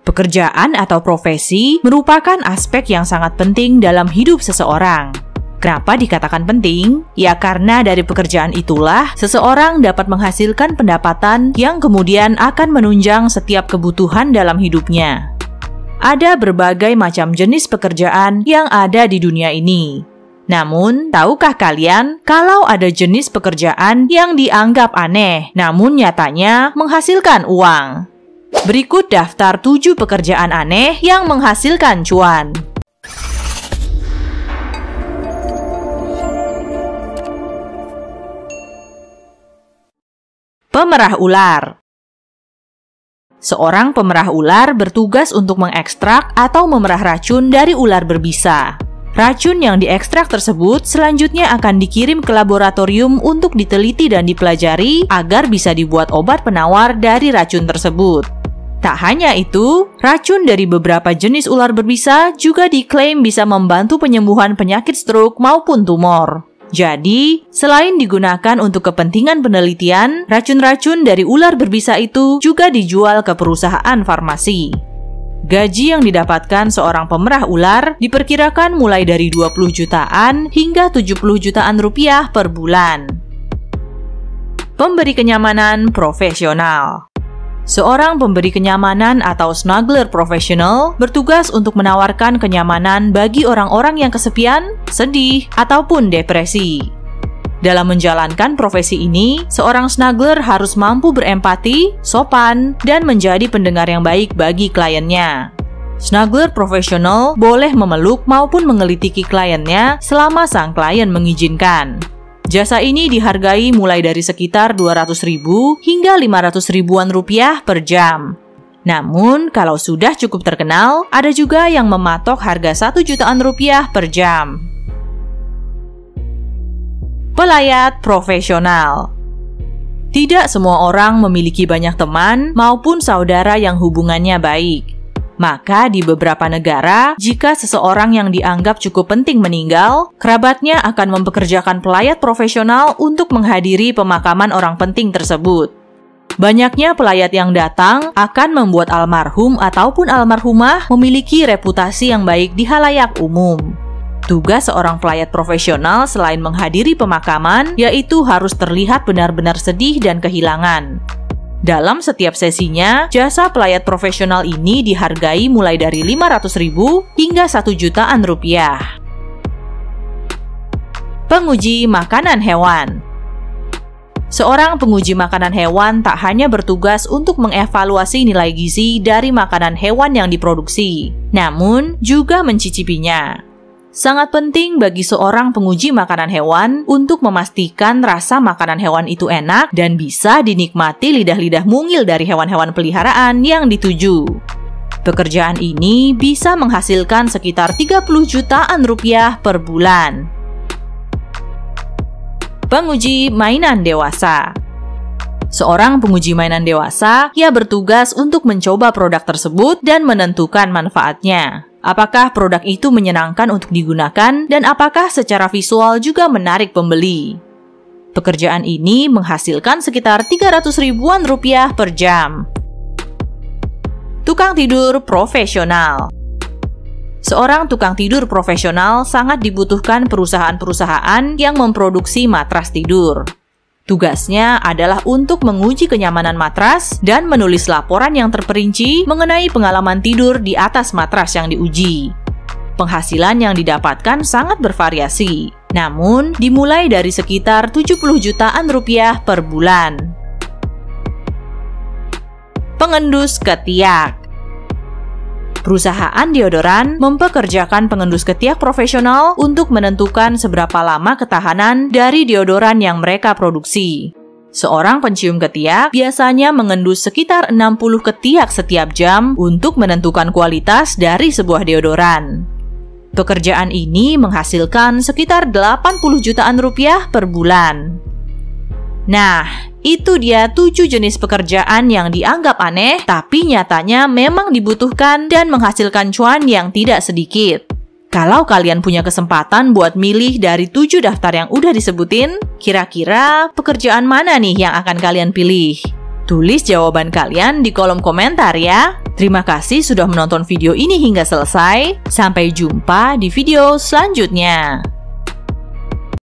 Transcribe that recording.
Pekerjaan atau profesi merupakan aspek yang sangat penting dalam hidup seseorang. Kenapa dikatakan penting? Ya karena dari pekerjaan itulah seseorang dapat menghasilkan pendapatan yang kemudian akan menunjang setiap kebutuhan dalam hidupnya. Ada berbagai macam jenis pekerjaan yang ada di dunia ini. Namun, tahukah kalian kalau ada jenis pekerjaan yang dianggap aneh, namun nyatanya menghasilkan uang? Berikut daftar 7 pekerjaan aneh yang menghasilkan cuan. Pemerah ular. Seorang pemerah ular bertugas untuk mengekstrak atau memerah racun dari ular berbisa. Racun yang diekstrak tersebut selanjutnya akan dikirim ke laboratorium untuk diteliti dan dipelajari agar bisa dibuat obat penawar dari racun tersebut. Tak hanya itu, racun dari beberapa jenis ular berbisa juga diklaim bisa membantu penyembuhan penyakit stroke maupun tumor. Jadi, selain digunakan untuk kepentingan penelitian, racun-racun dari ular berbisa itu juga dijual ke perusahaan farmasi. Gaji yang didapatkan seorang pemerah ular diperkirakan mulai dari 20 jutaan hingga 70 jutaan rupiah per bulan. Pemberi kenyamanan profesional. Seorang pemberi kenyamanan atau snuggler profesional bertugas untuk menawarkan kenyamanan bagi orang-orang yang kesepian, sedih, ataupun depresi. Dalam menjalankan profesi ini, seorang snuggler harus mampu berempati, sopan, dan menjadi pendengar yang baik bagi kliennya. Snuggler profesional boleh memeluk maupun mengelitiki kliennya selama sang klien mengizinkan. Jasa ini dihargai mulai dari sekitar 200.000 hingga 500.000-an rupiah per jam. Namun, kalau sudah cukup terkenal, ada juga yang mematok harga 1 jutaan rupiah per jam. Pelayat profesional. Tidak semua orang memiliki banyak teman maupun saudara yang hubungannya baik. Maka di beberapa negara, jika seseorang yang dianggap cukup penting meninggal, kerabatnya akan mempekerjakan pelayat profesional untuk menghadiri pemakaman orang penting tersebut. Banyaknya pelayat yang datang akan membuat almarhum ataupun almarhumah memiliki reputasi yang baik di halayak umum. Tugas seorang pelayat profesional selain menghadiri pemakaman, yaitu harus terlihat benar-benar sedih dan kehilangan. Dalam setiap sesinya, jasa pelayat profesional ini dihargai mulai dari 500.000 hingga 1 jutaan rupiah. Penguji makanan hewan. Seorang penguji makanan hewan tak hanya bertugas untuk mengevaluasi nilai gizi dari makanan hewan yang diproduksi, namun juga mencicipinya. Sangat penting bagi seorang penguji makanan hewan untuk memastikan rasa makanan hewan itu enak dan bisa dinikmati lidah-lidah mungil dari hewan-hewan peliharaan yang dituju. Pekerjaan ini bisa menghasilkan sekitar 30 jutaan rupiah per bulan. Penguji mainan dewasa. Seorang penguji mainan dewasa, ia bertugas untuk mencoba produk tersebut dan menentukan manfaatnya. Apakah produk itu menyenangkan untuk digunakan dan apakah secara visual juga menarik pembeli. Pekerjaan ini menghasilkan sekitar 300.000-an rupiah per jam. Tukang tidur profesional. Seorang tukang tidur profesional sangat dibutuhkan perusahaan-perusahaan yang memproduksi matras tidur. Tugasnya adalah untuk menguji kenyamanan matras dan menulis laporan yang terperinci mengenai pengalaman tidur di atas matras yang diuji. Penghasilan yang didapatkan sangat bervariasi, namun dimulai dari sekitar 70 jutaan rupiah per bulan. Pengendus ketiak. Perusahaan deodoran mempekerjakan pengendus ketiak profesional untuk menentukan seberapa lama ketahanan dari deodoran yang mereka produksi. Seorang pencium ketiak biasanya mengendus sekitar 60 ketiak setiap jam untuk menentukan kualitas dari sebuah deodoran. Pekerjaan ini menghasilkan sekitar 80 jutaan rupiah per bulan. Nah, itu dia 7 jenis pekerjaan yang dianggap aneh, tapi nyatanya memang dibutuhkan dan menghasilkan cuan yang tidak sedikit. Kalau kalian punya kesempatan buat milih dari 7 daftar yang udah disebutin, kira-kira pekerjaan mana nih yang akan kalian pilih? Tulis jawaban kalian di kolom komentar ya. Terima kasih sudah menonton video ini hingga selesai. Sampai jumpa di video selanjutnya.